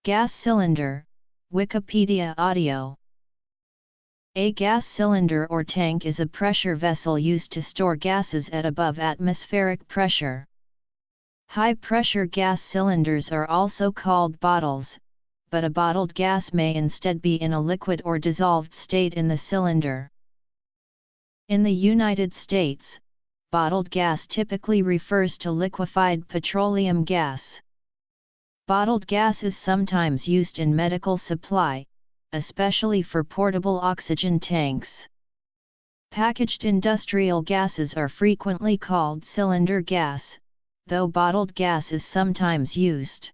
Gas cylinder, Wikipedia audio. A gas cylinder or tank is a pressure vessel used to store gases at above atmospheric pressure. High-pressure gas cylinders are also called bottles, but a bottled gas may instead be in a liquid or dissolved state in the cylinder. In the United States, bottled gas typically refers to liquefied petroleum gas. Bottled gas is sometimes used in medical supply, especially for portable oxygen tanks. Packaged industrial gases are frequently called cylinder gas, though bottled gas is sometimes used.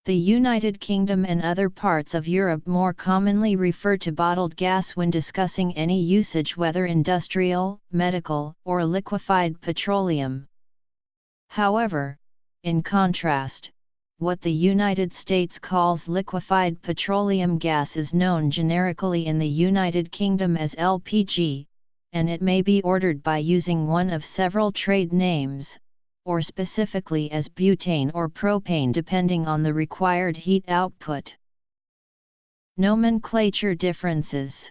The United Kingdom and other parts of Europe more commonly refer to bottled gas when discussing any usage, whether industrial, medical, or liquefied petroleum. However, in contrast, what the United States calls liquefied petroleum gas is known generically in the United Kingdom as LPG, and it may be ordered by using one of several trade names, or specifically as butane or propane depending on the required heat output. Nomenclature differences.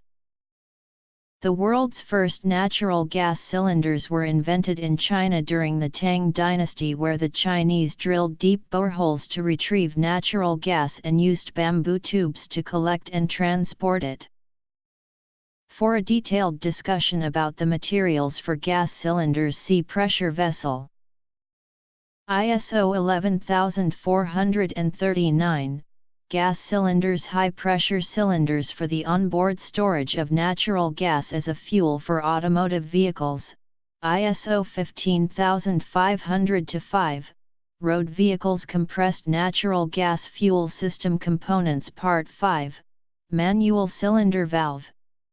The world's first natural gas cylinders were invented in China during the Tang dynasty, where the Chinese drilled deep boreholes to retrieve natural gas and used bamboo tubes to collect and transport it. For a detailed discussion about the materials for gas cylinders, see pressure vessel. ISO 11439, gas cylinders, high-pressure cylinders for the onboard storage of natural gas as a fuel for automotive vehicles, ISO 15500-5, road vehicles, compressed natural gas fuel system components, Part 5, manual cylinder valve,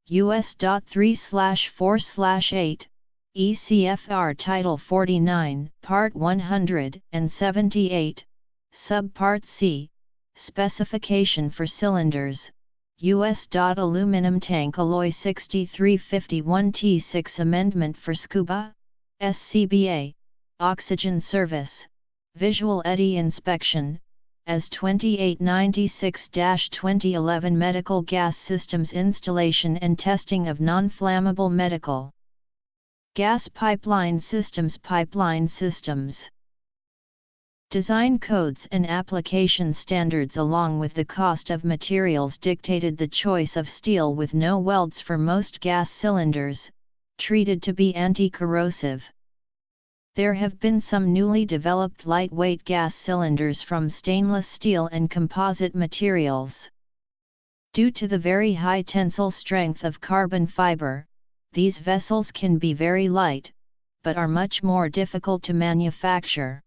US. 3/4/8, ECFR Title 49, Part 178, Subpart C, Specification for cylinders, US. Aluminum tank alloy 6351T6 Amendment for Scuba, SCBA, Oxygen Service, Visual Eddy Inspection, as 2896-2011 Medical Gas Systems Installation and Testing of Non-Flammable Medical Gas Pipeline Systems. Design codes and application standards along with the cost of materials dictated the choice of steel with no welds for most gas cylinders, treated to be anti-corrosive. There have been some newly developed lightweight gas cylinders from stainless steel and composite materials. Due to the very high tensile strength of carbon fiber, these vessels can be very light, but are much more difficult to manufacture.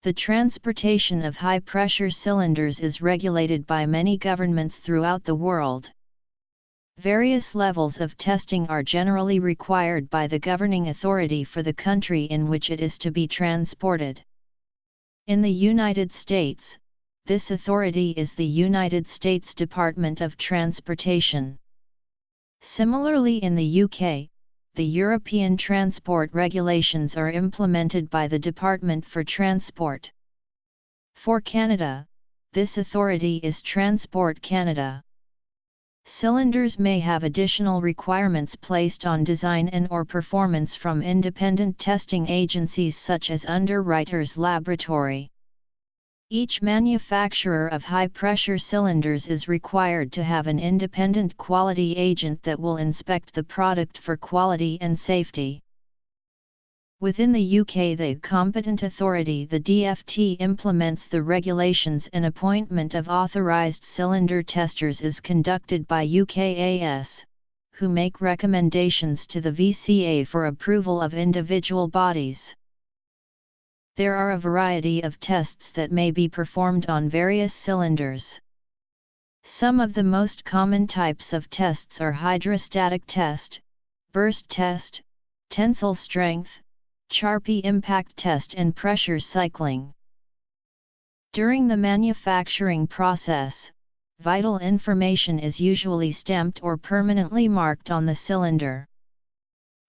The transportation of high-pressure cylinders is regulated by many governments throughout the world. Various levels of testing are generally required by the governing authority for the country in which it is to be transported. In the United States, this authority is the United States Department of Transportation. Similarly, in the UK, the European transport regulations are implemented by the Department for Transport. For Canada, this authority is Transport Canada. Cylinders may have additional requirements placed on design and/or performance from independent testing agencies such as Underwriters Laboratory. Each manufacturer of high-pressure cylinders is required to have an independent quality agent that will inspect the product for quality and safety. Within the UK, the competent authority, the DFT, implements the regulations, and appointment of authorised cylinder testers is conducted by UKAS, who make recommendations to the VCA for approval of individual bodies. There are a variety of tests that may be performed on various cylinders. Some of the most common types of tests are hydrostatic test, burst test, tensile strength, Charpy impact test, and pressure cycling. During the manufacturing process, vital information is usually stamped or permanently marked on the cylinder.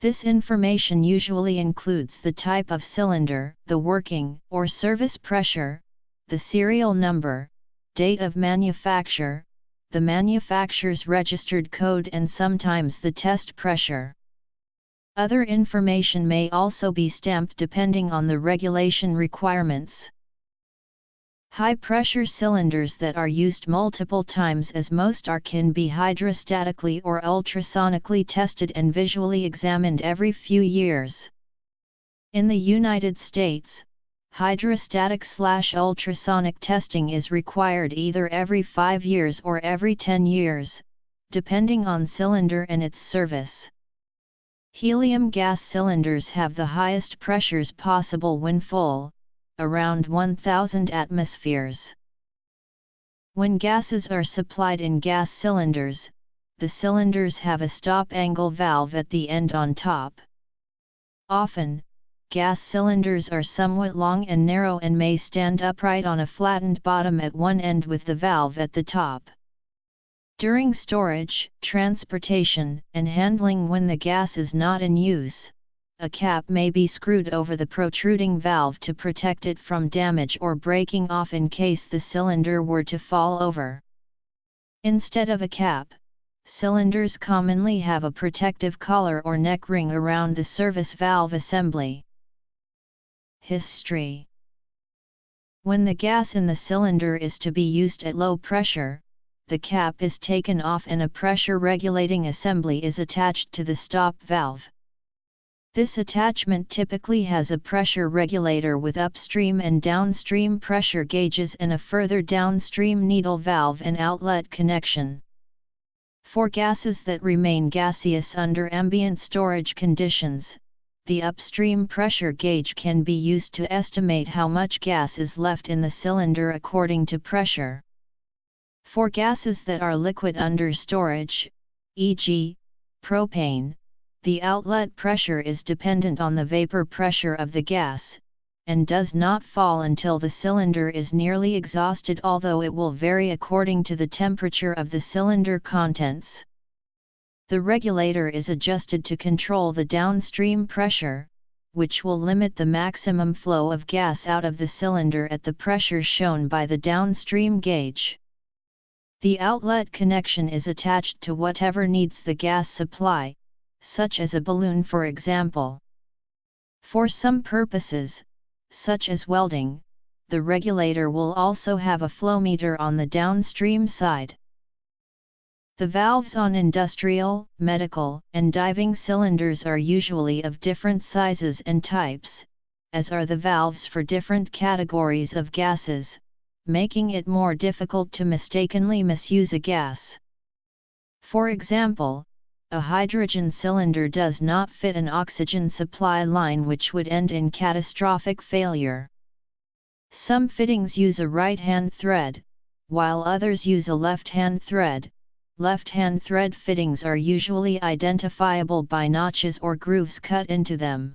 This information usually includes the type of cylinder, the working or service pressure, the serial number, date of manufacture, the manufacturer's registered code, and sometimes the test pressure. Other information may also be stamped depending on the regulation requirements. High-pressure cylinders that are used multiple times, as most are, can be hydrostatically or ultrasonically tested and visually examined every few years. In the United States, hydrostatic/ultrasonic testing is required either every 5 years or every 10 years, depending on cylinder and its service. Helium gas cylinders have the highest pressures possible when full, around 1000 atmospheres. When gases are supplied in gas cylinders, the cylinders have a stop angle valve at the end on top. Often, gas cylinders are somewhat long and narrow and may stand upright on a flattened bottom at one end with the valve at the top. During storage, transportation, and handling when the gas is not in use, a cap may be screwed over the protruding valve to protect it from damage or breaking off in case the cylinder were to fall over. Instead of a cap, cylinders commonly have a protective collar or neck ring around the service valve assembly. History: when the gas in the cylinder is to be used at low pressure, the cap is taken off and a pressure regulating assembly is attached to the stop valve. This attachment typically has a pressure regulator with upstream and downstream pressure gauges and a further downstream needle valve and outlet connection. For gases that remain gaseous under ambient storage conditions, the upstream pressure gauge can be used to estimate how much gas is left in the cylinder according to pressure. For gases that are liquid under storage, e.g., propane, the outlet pressure is dependent on the vapor pressure of the gas, and does not fall until the cylinder is nearly exhausted, although it will vary according to the temperature of the cylinder contents. The regulator is adjusted to control the downstream pressure, which will limit the maximum flow of gas out of the cylinder at the pressure shown by the downstream gauge. The outlet connection is attached to whatever needs the gas supply, such as a balloon for example. For some purposes, such as welding, the regulator will also have a flow meter on the downstream side. The valves on industrial, medical, and diving cylinders are usually of different sizes and types, as are the valves for different categories of gases, making it more difficult to mistakenly misuse a gas. For example, a hydrogen cylinder does not fit an oxygen supply line, which would end in catastrophic failure. Some fittings use a right-hand thread, while others use a left-hand thread. Left-hand thread fittings are usually identifiable by notches or grooves cut into them.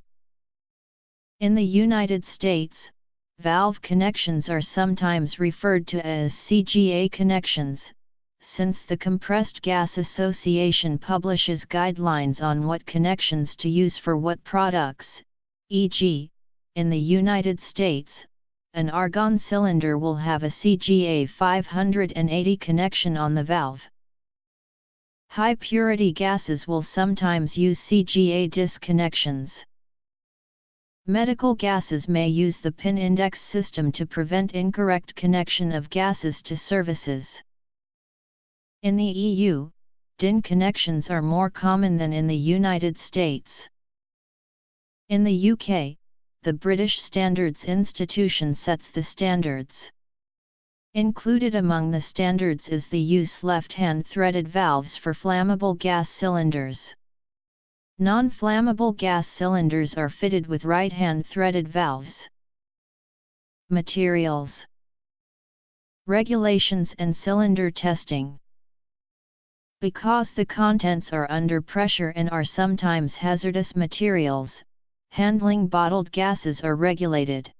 In the United States, valve connections are sometimes referred to as CGA connections, since the Compressed Gas Association publishes guidelines on what connections to use for what products. E.g., in the United States, an argon cylinder will have a CGA 580 connection on the valve. High-purity gases will sometimes use CGA disc connections. Medical gases may use the pin index system to prevent incorrect connection of gases to services. In the EU, DIN connections are more common than in the United States. In the UK, the British Standards Institution sets the standards. Included among the standards is the use left-hand threaded valves for flammable gas cylinders. Non-flammable gas cylinders are fitted with right-hand threaded valves. Materials, regulations and cylinder testing. Because the contents are under pressure and are sometimes hazardous materials, handling bottled gases are regulated.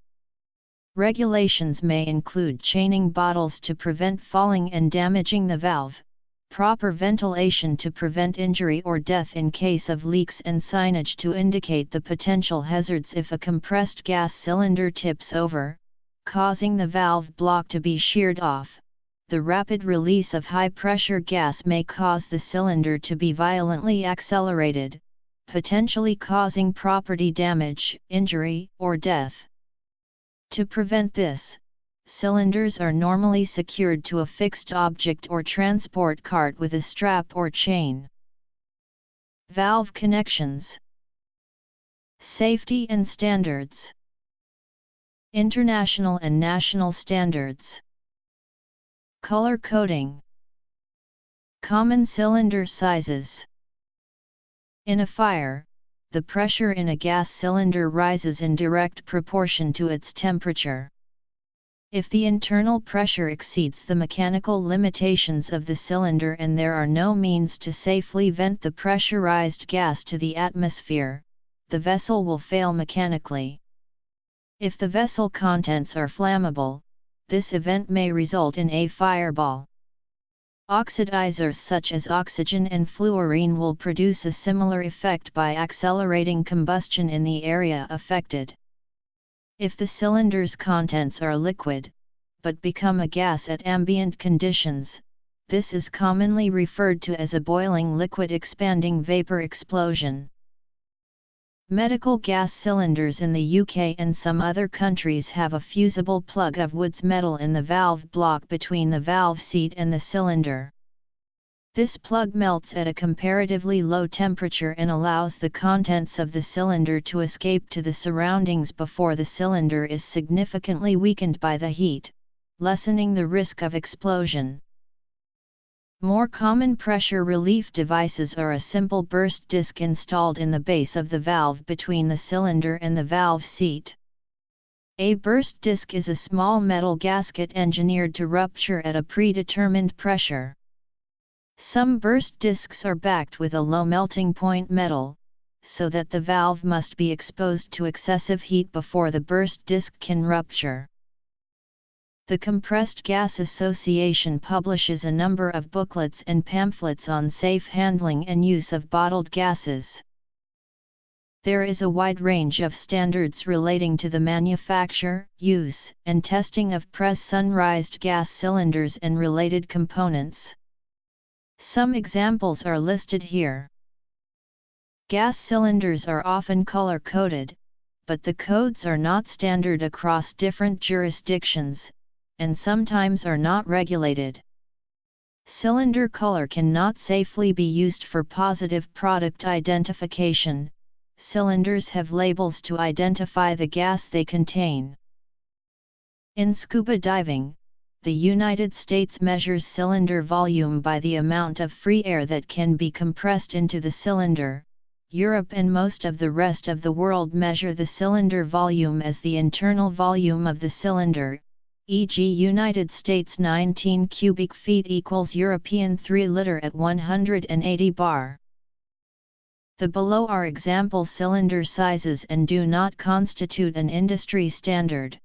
Regulations may include chaining bottles to prevent falling and damaging the valve, proper ventilation to prevent injury or death in case of leaks, and signage to indicate the potential hazards if a compressed gas cylinder tips over, causing the valve block to be sheared off. The rapid release of high-pressure gas may cause the cylinder to be violently accelerated, potentially causing property damage, injury, or death. To prevent this, cylinders are normally secured to a fixed object or transport cart with a strap or chain. Valve connections. Safety and standards. International and national standards. Color coding. Common cylinder sizes. In a fire, the pressure in a gas cylinder rises in direct proportion to its temperature. If the internal pressure exceeds the mechanical limitations of the cylinder and there are no means to safely vent the pressurized gas to the atmosphere, the vessel will fail mechanically. If the vessel contents are flammable, this event may result in a fireball. Oxidizers such as oxygen and fluorine will produce a similar effect by accelerating combustion in the area affected. If the cylinder's contents are liquid, but become a gas at ambient conditions, this is commonly referred to as a boiling liquid expanding vapor explosion. Medical gas cylinders in the UK and some other countries have a fusible plug of Wood's metal in the valve block between the valve seat and the cylinder. This plug melts at a comparatively low temperature and allows the contents of the cylinder to escape to the surroundings before the cylinder is significantly weakened by the heat, lessening the risk of explosion. More common pressure relief devices are a simple burst disc installed in the base of the valve between the cylinder and the valve seat. A burst disc is a small metal gasket engineered to rupture at a predetermined pressure. Some burst discs are backed with a low melting point metal, so that the valve must be exposed to excessive heat before the burst disc can rupture. The Compressed Gas Association publishes a number of booklets and pamphlets on safe handling and use of bottled gases. There is a wide range of standards relating to the manufacture, use, and testing of pressurized gas cylinders and related components. Some examples are listed here. Gas cylinders are often color-coded, but the codes are not standard across different jurisdictions, and sometimes are not regulated. Cylinder color cannot safely be used for positive product identification. Cylinders have labels to identify the gas they contain. In scuba diving, the United States measures cylinder volume by the amount of free air that can be compressed into the cylinder. Europe and most of the rest of the world measure the cylinder volume as the internal volume of the cylinder, e.g. United States 19 cubic feet equals European 3 liter at 180 bar. The below are example cylinder sizes and do not constitute an industry standard.